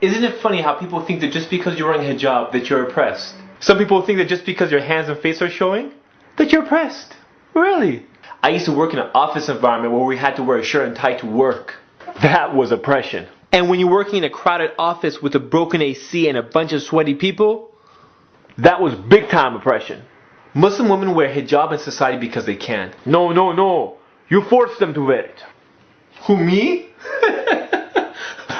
Isn't it funny how people think that just because you're wearing hijab that you're oppressed? Some people think that just because your hands and face are showing, that you're oppressed. Really? I used to work in an office environment where we had to wear a shirt and tie to work. That was oppression. And when you're working in a crowded office with a broken AC and a bunch of sweaty people, that was big time oppression. Muslim women wear hijab in society because they can. No, no, no. You force them to wear it. Who, me?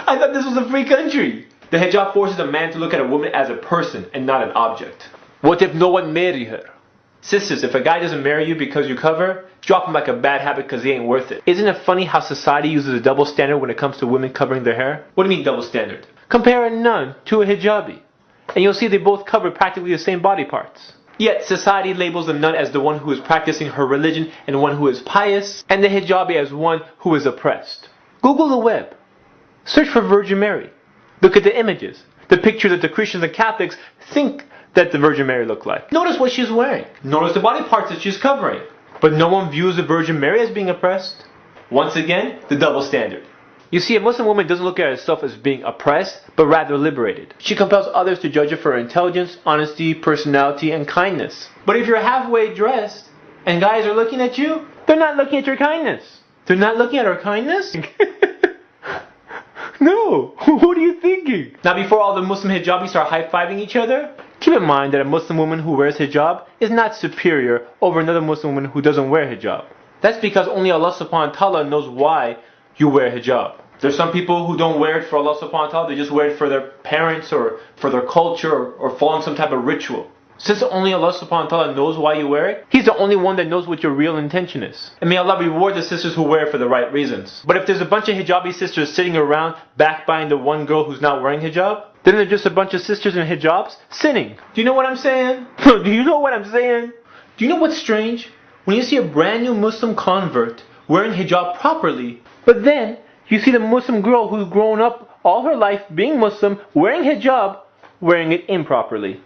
I thought this was a free country. The hijab forces a man to look at a woman as a person and not an object. What if no one marry her? Sisters, if a guy doesn't marry you because you cover, drop him like a bad habit because he ain't worth it. Isn't it funny how society uses a double standard when it comes to women covering their hair? What do you mean double standard? Compare a nun to a hijabi, and you'll see they both cover practically the same body parts. Yet society labels the nun as the one who is practicing her religion and one who is pious, and the hijabi as one who is oppressed. Google the web. Search for Virgin Mary. Look at the images, the pictures that the Christians and Catholics think that the Virgin Mary looked like. Notice what she's wearing. Notice the body parts that she's covering. But no one views the Virgin Mary as being oppressed. Once again, the double standard. You see, a Muslim woman doesn't look at herself as being oppressed, but rather liberated. She compels others to judge her for her intelligence, honesty, personality, and kindness. But if you're halfway dressed, and guys are looking at you, they're not looking at your kindness. They're not looking at her kindness? No, what are you thinking? Now before all the Muslim hijabis start high-fiving each other, keep in mind that a Muslim woman who wears hijab is not superior over another Muslim woman who doesn't wear hijab. That's because only Allah subhanahu wa ta'ala knows why you wear hijab. There's some people who don't wear it for Allah subhanahu wa ta'ala, they just wear it for their parents or for their culture or following some type of ritual. Since only Allah subhanahu wa ta'ala knows why you wear it, He's the only one that knows what your real intention is. And may Allah reward the sisters who wear it for the right reasons. But if there's a bunch of hijabi sisters sitting around backbiting the one girl who's not wearing hijab, then they're just a bunch of sisters in hijabs sinning. Do you know what I'm saying? Do you know what I'm saying? Do you know what's strange? When you see a brand new Muslim convert wearing hijab properly, but then you see the Muslim girl who's grown up all her life being Muslim, wearing hijab, wearing it improperly.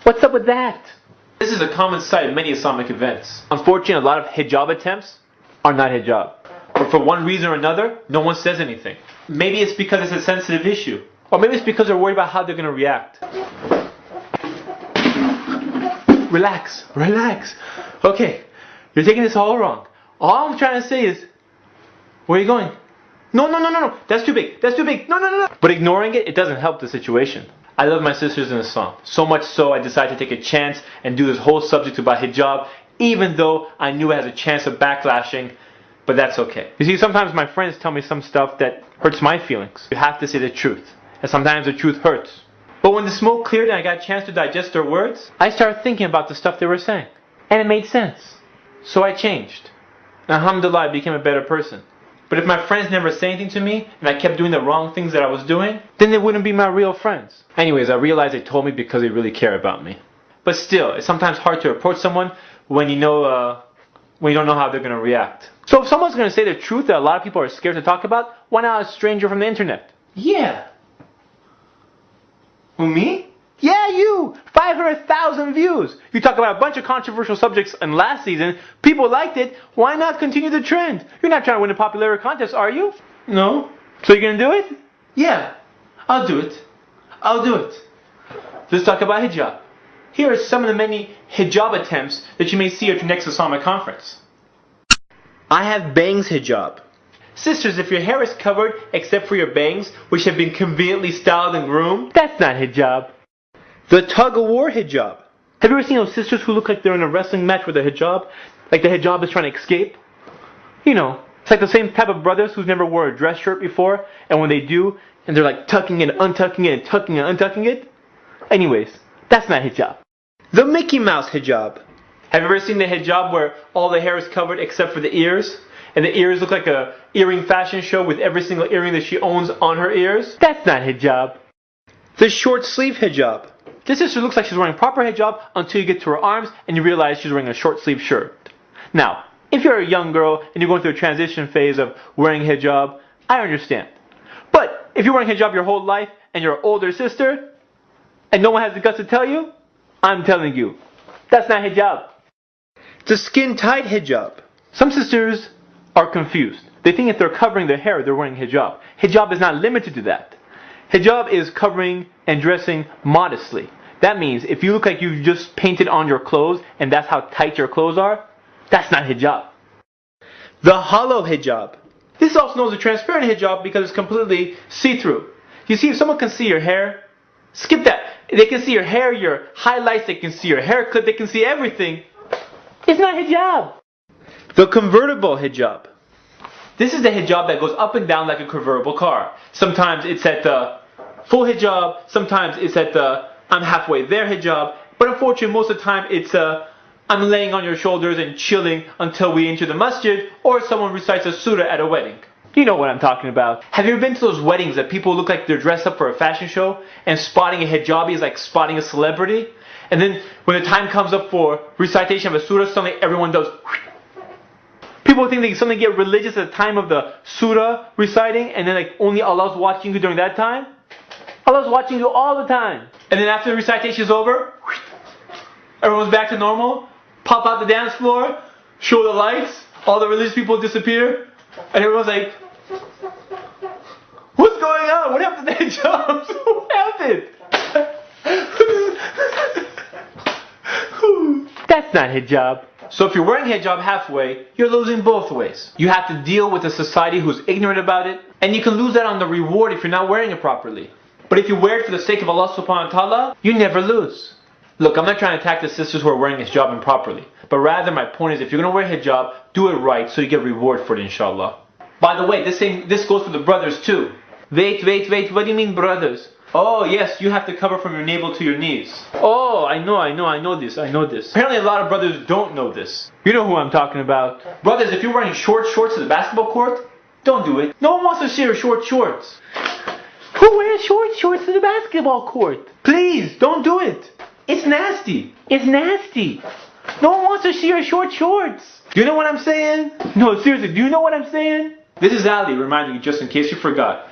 What's up with that? This is a common sight in many Islamic events. Unfortunately, a lot of hijab attempts are not hijab. But for one reason or another, no one says anything. Maybe it's because it's a sensitive issue. Or maybe it's because they're worried about how they're going to react. Relax, relax. Okay, you're taking this all wrong. All I'm trying to say is, where are you going? No, no, no, no, no. That's too big. That's too big. No, no, no, no. But ignoring it, it doesn't help the situation. I love my sisters in Islam. So much so I decided to take a chance and do this whole subject about hijab, even though I knew it has a chance of backlashing, but that's okay. You see, sometimes my friends tell me some stuff that hurts my feelings. You have to say the truth, and sometimes the truth hurts. But when the smoke cleared and I got a chance to digest their words, I started thinking about the stuff they were saying. And it made sense. So I changed. And alhamdulillah, I became a better person. But if my friends never say anything to me, and I kept doing the wrong things that I was doing, then they wouldn't be my real friends. Anyways, I realized they told me because they really care about me. But still, it's sometimes hard to approach someone when you don't know how they're going to react. So if someone's going to say the truth that a lot of people are scared to talk about, why not a stranger from the internet? Yeah. Who, me? Yeah, you! 500,000 views! You talk about a bunch of controversial subjects in last season, people liked it, why not continue the trend? You're not trying to win a popularity contest, are you? No. So you're gonna do it? Yeah, I'll do it. I'll do it. Let's talk about hijab. Here are some of the many hijab attempts that you may see at your next Islamic conference. I have bangs hijab. Sisters, if your hair is covered except for your bangs, which have been conveniently styled and groomed, that's not hijab. The tug-of-war hijab. Have you ever seen those sisters who look like they're in a wrestling match with a hijab? Like the hijab is trying to escape? You know, it's like the same type of brothers who never wore a dress shirt before, and when they do, and they're like tucking it, untucking it, and tucking and untucking it. Anyways, that's not hijab. The Mickey Mouse hijab. Have you ever seen the hijab where all the hair is covered except for the ears? And the ears look like a earring fashion show with every single earring that she owns on her ears? That's not hijab. The short sleeve hijab. This sister looks like she's wearing proper hijab until you get to her arms and you realize she's wearing a short sleeve shirt. Now, if you're a young girl and you're going through a transition phase of wearing hijab, I understand. But if you're wearing hijab your whole life and you're an older sister and no one has the guts to tell you, I'm telling you, that's not hijab. The skin tight hijab. Some sisters are confused. They think if they're covering their hair, they're wearing hijab. Hijab is not limited to that. Hijab is covering and dressing modestly. That means if you look like you've just painted on your clothes and that's how tight your clothes are, that's not hijab. The hollow hijab. This is also known as a transparent hijab because it's completely see-through. You see, if someone can see your hair, skip that. They can see your hair, your highlights, they can see your haircut, they can see everything. It's not hijab. The convertible hijab. This is the hijab that goes up and down like a convertible car. Sometimes it's at the full hijab, sometimes it's at the I'm halfway there hijab, but unfortunately most of the time it's I'm laying on your shoulders and chilling until we enter the masjid, or someone recites a surah at a wedding. You know what I'm talking about. Have you ever been to those weddings that people look like they're dressed up for a fashion show and spotting a hijabi is like spotting a celebrity? And then when the time comes up for recitation of a surah, suddenly everyone does. People think they suddenly get religious at the time of the surah reciting, and then like only Allah's watching you during that time. Allah's watching you all the time. And then after the recitation is over, everyone's back to normal. Pop out the dance floor, show the lights, all the religious people disappear, and everyone's like, what's going on? What happened to the hijabs? What happened? That's not hijab. So if you're wearing hijab halfway, you're losing both ways. You have to deal with a society who's ignorant about it, and you can lose that on the reward if you're not wearing it properly. But if you wear it for the sake of Allah subhanahu wa ta'ala, you never lose. Look, I'm not trying to attack the sisters who are wearing hijab improperly, but rather my point is if you're going to wear hijab, do it right so you get reward for it, inshallah. By the way, this goes for the brothers too. Wait, what do you mean brothers? Oh yes, you have to cover from your navel to your knees. Oh, I know this. Apparently a lot of brothers don't know this. You know who I'm talking about. Brothers, if you're wearing short shorts to the basketball court, don't do it. No one wants to see your short shorts. Who wears short shorts to the basketball court? Please, don't do it. It's nasty. It's nasty. No one wants to see your short shorts. Do you know what I'm saying? No, seriously, do you know what I'm saying? This is Ali reminding you just in case you forgot.